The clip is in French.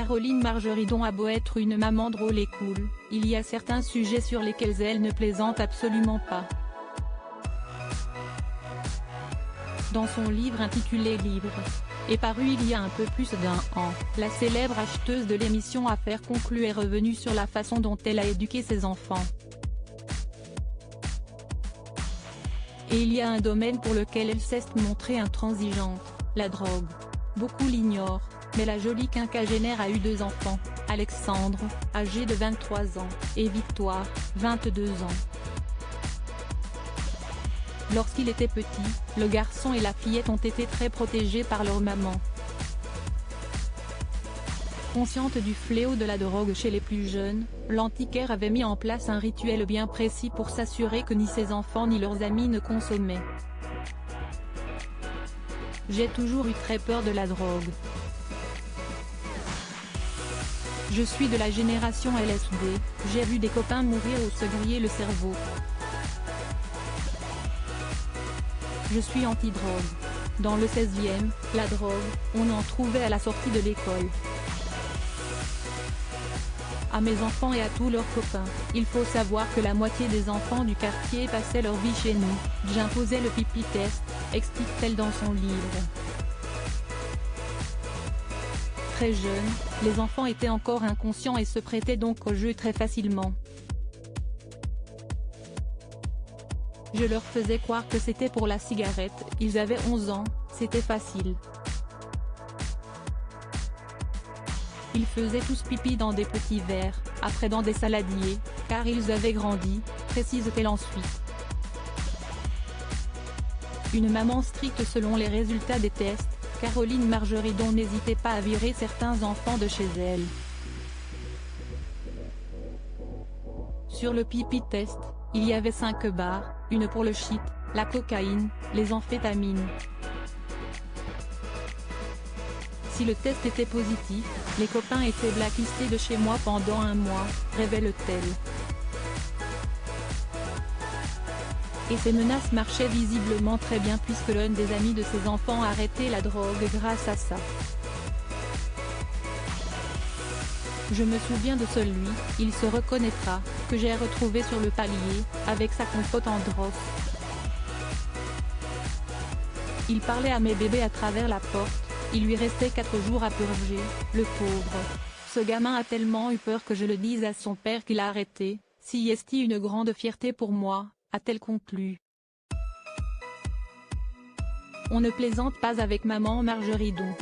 Caroline Margeridon a beau être une maman drôle et cool, il y a certains sujets sur lesquels elle ne plaisante absolument pas. Dans son livre intitulé Libre, et paru il y a un peu plus d'1 an, la célèbre acheteuse de l'émission Affaires conclues est revenue sur la façon dont elle a éduqué ses enfants. Et il y a un domaine pour lequel elle s'est montrée intransigeante, la drogue. Beaucoup l'ignorent, mais la jolie quinquagénaire a eu 2 enfants, Alexandre, âgé de 23 ans, et Victoire, 22 ans. Lorsqu'il était petit, le garçon et la fillette ont été très protégés par leur maman. Consciente du fléau de la drogue chez les plus jeunes, l'antiquaire avait mis en place un rituel bien précis pour s'assurer que ni ses enfants ni leurs amis ne consommaient. J'ai toujours eu très peur de la drogue. Je suis de la génération LSD, j'ai vu des copains mourir ou se griller le cerveau. Je suis anti-drogue. Dans le 16e, la drogue, on en trouvait à la sortie de l'école. À mes enfants et à tous leurs copains, il faut savoir que la moitié des enfants du quartier passaient leur vie chez nous, j'imposais le pipi test, explique-t-elle dans son livre. Très jeunes, les enfants étaient encore inconscients et se prêtaient donc au jeu très facilement. Je leur faisais croire que c'était pour la cigarette, ils avaient 11 ans, c'était facile. Ils faisaient tous pipi dans des petits verres, après dans des saladiers, car ils avaient grandi, précise-t-elle ensuite. Une maman stricte selon les résultats des tests, Caroline Margeridon n'hésitait pas à virer certains enfants de chez elle. Sur le pipi test, il y avait 5 barres, une pour le shit, la cocaïne, les amphétamines. Si le test était positif, les copains étaient blacklistés de chez moi pendant 1 mois, révèle-t-elle. Et ces menaces marchaient visiblement très bien puisque l'un des amis de ses enfants a arrêté la drogue grâce à ça. Je me souviens de celui, il se reconnaîtra, que j'ai retrouvé sur le palier, avec sa compote en drosse. Il parlait à mes bébés à travers la porte, il lui restait 4 jours à purger, le pauvre. Ce gamin a tellement eu peur que je le dise à son père qu'il a arrêté, si est une grande fierté pour moi, a-t-elle conclu. On ne plaisante pas avec maman Margeridon.